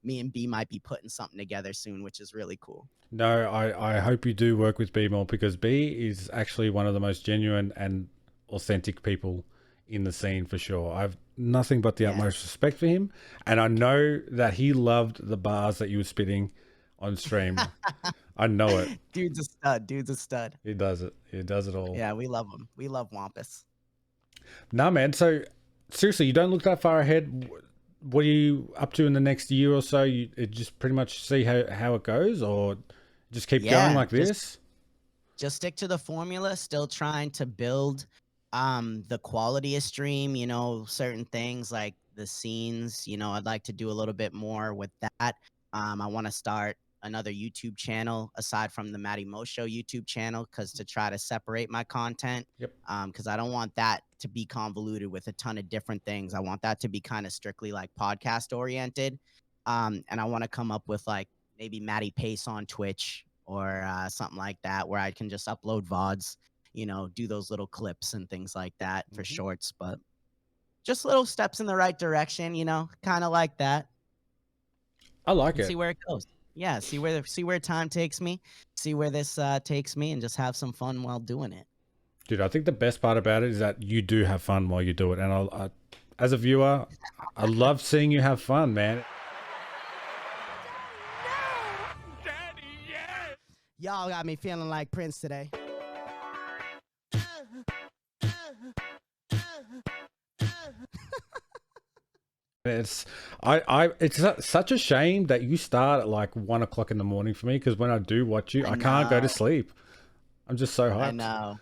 Speaker 1: me and B might be putting something together soon, which is really cool.
Speaker 2: No, I hope you do work with B more, because B is actually one of the most genuine and authentic people in the scene for sure. I've nothing but the
Speaker 1: Yeah.
Speaker 2: utmost respect for him, and I know that he loved the bars that you were spitting on stream. I know it.
Speaker 1: Dude's a stud. Dude's a stud.
Speaker 2: He does it. He does it all.
Speaker 1: Yeah, we love him. We love Wampus.
Speaker 2: No, man. So seriously, you don't look that far ahead. What are you up to in the next year or so? You just pretty much see how it goes, or just keep going like this?
Speaker 1: Just stick to the formula. Still trying to build the quality of stream. Certain things like the scenes. I'd like to do a little bit more with that. I want to start another YouTube channel aside from the Matty Mo Show YouTube channel, because to try to separate my content.
Speaker 2: Yep.
Speaker 1: Because I don't want that to be convoluted with a ton of different things. I want that to be kind of strictly like podcast oriented. And I want to come up with like maybe Matty Pace on Twitch or something like that, where I can just upload VODs, do those little clips and things like that for shorts. But just little steps in the right direction, kind of like that.
Speaker 2: I like it.
Speaker 1: See where it goes. Yeah, see where time takes me, see where this takes me, and just have some fun while doing it.
Speaker 2: Dude, I think the best part about it is that you do have fun while you do it. And I as a viewer, I love seeing you have fun, man.
Speaker 1: Y'all got me feeling like Prince today.
Speaker 2: It's such a shame that you start at like 1 o'clock in the morning for me, because when I do watch you, I can't go to sleep. I'm just so hyped.
Speaker 1: I know.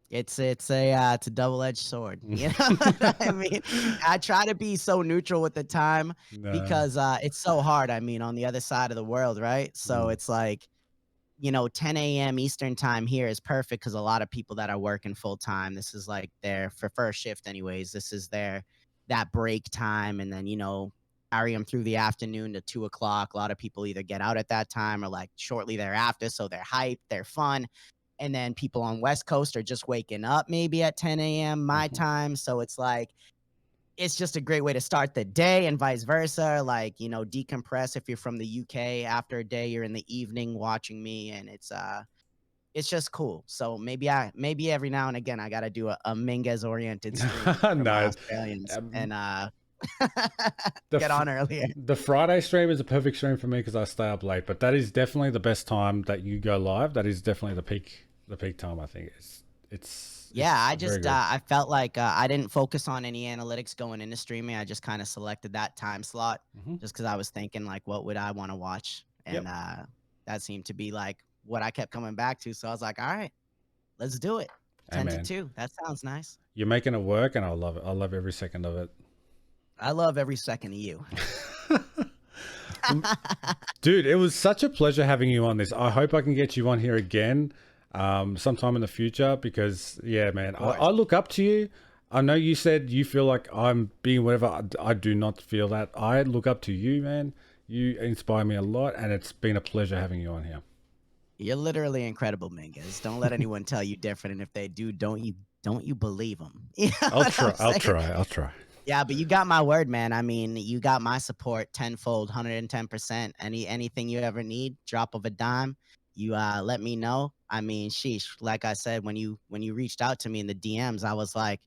Speaker 1: It's a double-edged sword. You know what I mean? I try to be so neutral with the time because it's so hard. I mean, on the other side of the world, right? So it's like, 10 a.m. Eastern time here is perfect because a lot of people that are working full time, this is like their for first shift anyways. This is that break time, and then carry them through the afternoon to 2 o'clock. A lot of people either get out at that time or like shortly thereafter, so they're hyped, they're fun. And then people on West Coast are just waking up maybe at 10 a.m. my time, so it's like it's just a great way to start the day, and vice versa. Like, decompress if you're from the UK. After a day, you're in the evening watching me, and it's just cool. So maybe every now and again I gotta do a Minges oriented stream for my Australians and get on earlier.
Speaker 2: The Friday stream is a perfect stream for me because I stay up late. But that is definitely the best time that you go live. That is definitely the peak time. I think
Speaker 1: I felt like I didn't focus on any analytics going into streaming. I just kind of selected that time slot just because I was thinking like, what would I want to watch, and that seemed to be like what I kept coming back to. So I was like, all right, let's do it. 10 to 2. That sounds nice.
Speaker 2: You're making it work, and I love it. I love every second of it.
Speaker 1: I love every second of you.
Speaker 2: Dude, it was such a pleasure having you on this. I hope I can get you on here again sometime in the future, because man, I look up to you. I know you said you feel like I'm being whatever. I do not feel that. I look up to you, man. You inspire me a lot, and it's been a pleasure having you on here.
Speaker 1: You're literally incredible, Minges. Don't let anyone tell you different, and if they do, don't you believe them.
Speaker 2: I'll try.
Speaker 1: Yeah, but you got my word, man. I mean, you got my support tenfold, 110%. Anything you ever need, drop of a dime, you let me know. I mean, sheesh, like I said, when you reached out to me in the DMs, I was like,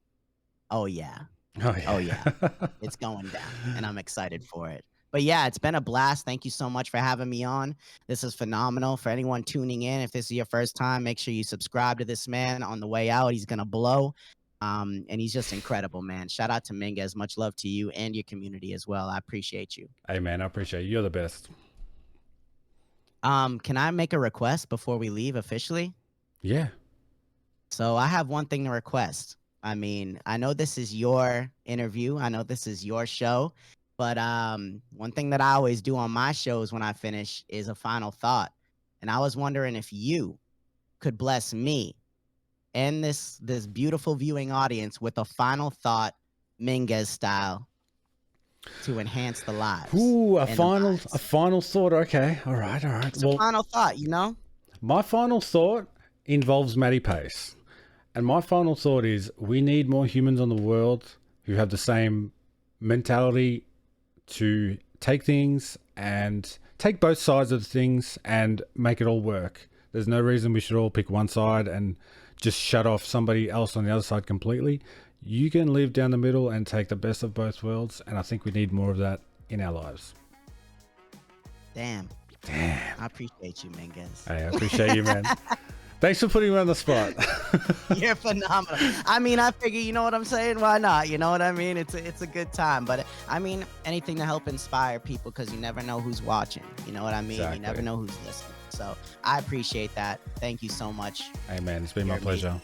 Speaker 1: oh yeah, it's going down, and I'm excited for it. But yeah, it's been a blast. Thank you so much for having me on. This is phenomenal. For anyone tuning in, if this is your first time, make sure you subscribe to this man. On the way out, he's gonna blow. And he's just incredible, man. Shout out to Minges. Much love to you and your community as well. I appreciate you.
Speaker 2: Hey, man, I appreciate you. You're the best.
Speaker 1: Can I make a request before we leave officially?
Speaker 2: Yeah.
Speaker 1: So I have one thing to request. I mean, I know this is your interview. I know this is your show. But one thing that I always do on my shows when I finish is a final thought. And I was wondering if you could bless me and this beautiful viewing audience with a final thought, Minges style, to enhance the lives.
Speaker 2: Ooh, a final thought. Okay, all right.
Speaker 1: It's a final thought,
Speaker 2: My final thought involves Matty Pace, and my final thought is we need more humans on the world who have the same mentality to take things and take both sides of things and make it all work. There's no reason we should all pick one side and just shut off somebody else on the other side completely. You can live down the middle and take the best of both worlds, and I think we need more of that in our lives.
Speaker 1: Damn. I appreciate you, Minges.
Speaker 2: Hey, I appreciate you, man. Thanks for putting me on the spot.
Speaker 1: You're phenomenal. I mean, I figure, you know what I'm saying? Why not? You know what I mean? It's a good time. But I mean, anything to help inspire people, because you never know who's watching. You know what I mean?
Speaker 2: Exactly.
Speaker 1: You never know who's listening. So I appreciate that. Thank you so much.
Speaker 2: Hey, man, it's been my pleasure.